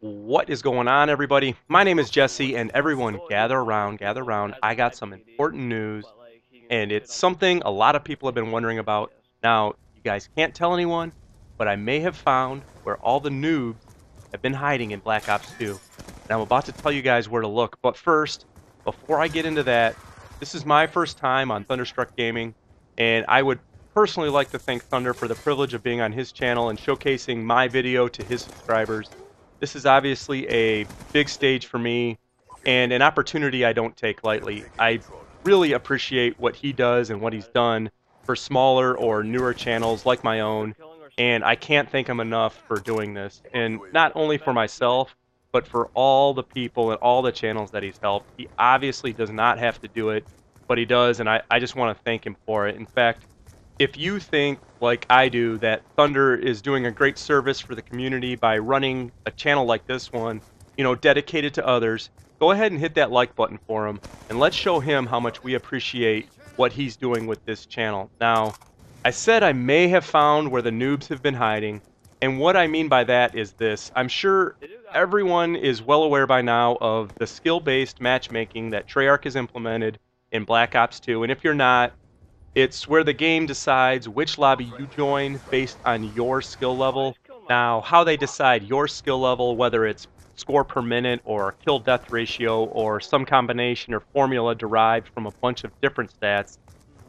What is going on, everybody? My name is Jesse, and everyone gather around, gather around. I got some important news, and it's something a lot of people have been wondering about. Now, you guys can't tell anyone, but I may have found where all the noobs have been hiding in Black Ops 2. And I'm about to tell you guys where to look. But first, before I get into that, this is my first time on ThunderStruckGaming, and I would personally like to thank Thunder for the privilege of being on his channel and showcasing my video to his subscribers. This is obviously a big stage for me and an opportunity I don't take lightly. I really appreciate what he does and what he's done for smaller or newer channels like my own, and I can't thank him enough for doing this. And not only for myself, but for all the people and all the channels that he's helped. He obviously does not have to do it, but he does, and I just want to thank him for it. In fact, if you think, like I do, that Thunder is doing a great service for the community by running a channel like this one, dedicated to others, go ahead and hit that like button for him, and let's show him how much we appreciate what he's doing with this channel. Now, I said I may have found where the noobs have been hiding, and what I mean by that is this. I'm sure everyone is well aware by now of the skill-based matchmaking that Treyarch has implemented in Black Ops 2, and if you're not, it's where the game decides which lobby you join based on your skill level. Now, how they decide your skill level, whether it's score per minute or kill-death ratio or some combination or formula derived from a bunch of different stats,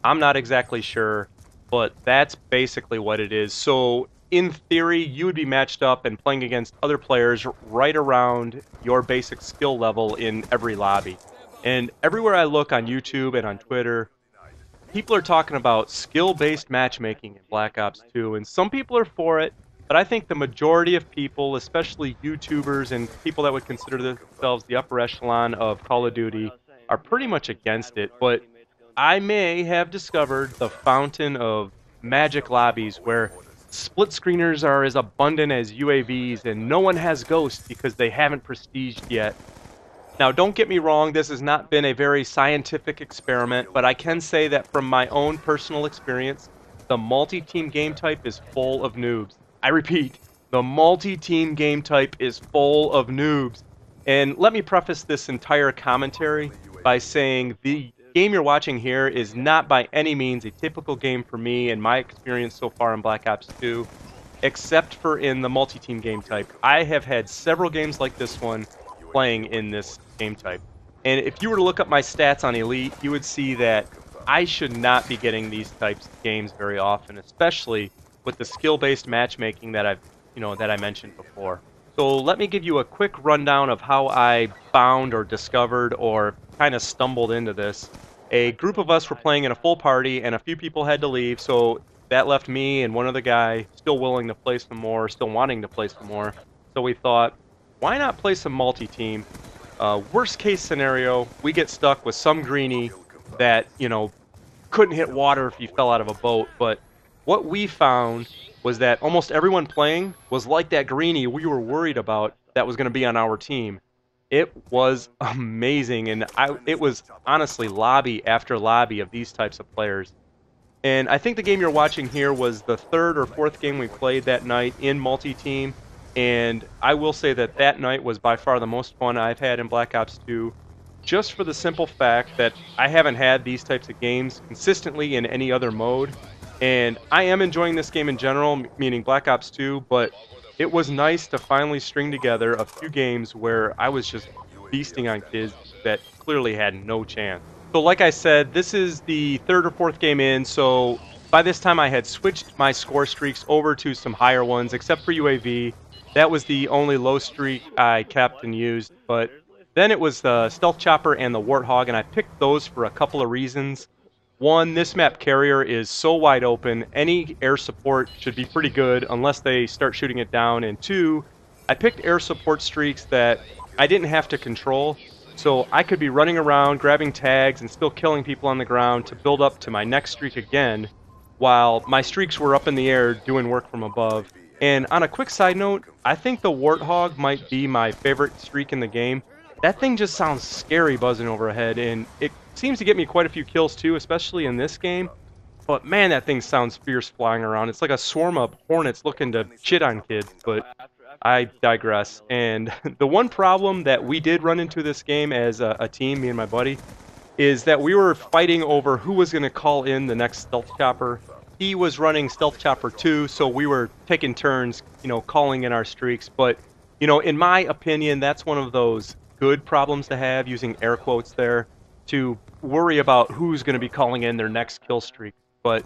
I'm not exactly sure, but that's basically what it is. So, in theory, you would be matched up and playing against other players right around your basic skill level in every lobby. And everywhere I look on YouTube and on Twitter, people are talking about skill-based matchmaking in Black Ops 2, and some people are for it, but I think the majority of people, especially YouTubers and people that would consider themselves the upper echelon of Call of Duty, are pretty much against it. But I may have discovered the fountain of magic lobbies where split screeners are as abundant as UAVs, and no one has ghosts because they haven't prestiged yet. Now, don't get me wrong, this has not been a very scientific experiment, but I can say that from my own personal experience, the multi-team game type is full of noobs. I repeat, the multi-team game type is full of noobs. And let me preface this entire commentary by saying the game you're watching here is not by any means a typical game for me and my experience so far in Black Ops 2, except for in the multi-team game type. I have had several games like this one playing in this game type. And if you were to look up my stats on Elite, you would see that I should not be getting these types of games very often, especially with the skill-based matchmaking that I mentioned before. So let me give you a quick rundown of how I found or discovered or kind of stumbled into this. A group of us were playing in a full party and a few people had to leave, so that left me and one other guy still willing to play some more, still wanting to play some more. So we thought, why not play some multi-team? Worst case scenario, we get stuck with some greenie that, couldn't hit water if you fell out of a boat. But what we found was that almost everyone playing was like that greenie we were worried about that was going to be on our team. It was amazing, and it was honestly lobby after lobby of these types of players. And I think the game you're watching here was the third or fourth game we played that night in multi-team. And I will say that that night was by far the most fun I've had in Black Ops 2, just for the simple fact that I haven't had these types of games consistently in any other mode. And I am enjoying this game in general, meaning Black Ops 2, but it was nice to finally string together a few games where I was just feasting on kids that clearly had no chance. So like I said, this is the third or fourth game in, so by this time I had switched my score streaks over to some higher ones, except for UAV. That was the only low streak I kept and used, but then it was the Stealth Chopper and the Warthog, and I picked those for a couple of reasons. One, this map carrier is so wide open, any air support should be pretty good unless they start shooting it down. And two, I picked air support streaks that I didn't have to control, so I could be running around, grabbing tags, and still killing people on the ground to build up to my next streak again, while my streaks were up in the air doing work from above. And on a quick side note, I think the Warthog might be my favorite streak in the game. That thing just sounds scary buzzing overhead, and it seems to get me quite a few kills too, especially in this game. But man, that thing sounds fierce flying around. It's like a swarm of hornets looking to shit on kids. But I digress. And the one problem that we did run into this game as a team, me and my buddy, is that we were fighting over who was going to call in the next stealth chopper. He was running stealth chopper 2, so we were taking turns, calling in our streaks. But, in my opinion, that's one of those good problems to have, using air quotes there, to worry about who's going to be calling in their next kill streak. But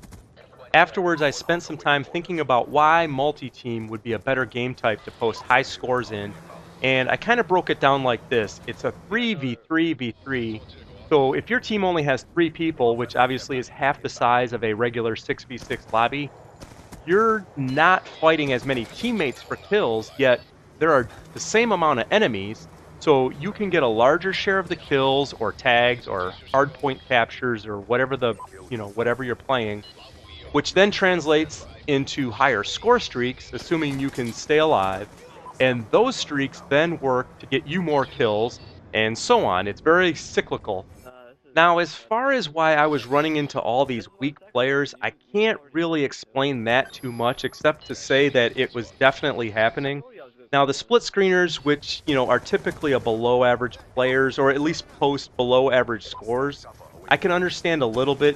afterwards, I spent some time thinking about why multi-team would be a better game type to post high scores in, and I kind of broke it down like this. It's a 3v3v3, so if your team only has 3 people, which obviously is half the size of a regular 6v6 lobby, you're not fighting as many teammates for kills, yet there are the same amount of enemies, so you can get a larger share of the kills or tags or hardpoint captures or whatever you're playing, which then translates into higher score streaks, assuming you can stay alive. And those streaks then work to get you more kills, and so on. It's very cyclical. Now, as far as why I was running into all these weak players, I can't really explain that too much, except to say that it was definitely happening. Now, the split screeners, which, are typically a below average players, or at least post below average scores, I can understand a little bit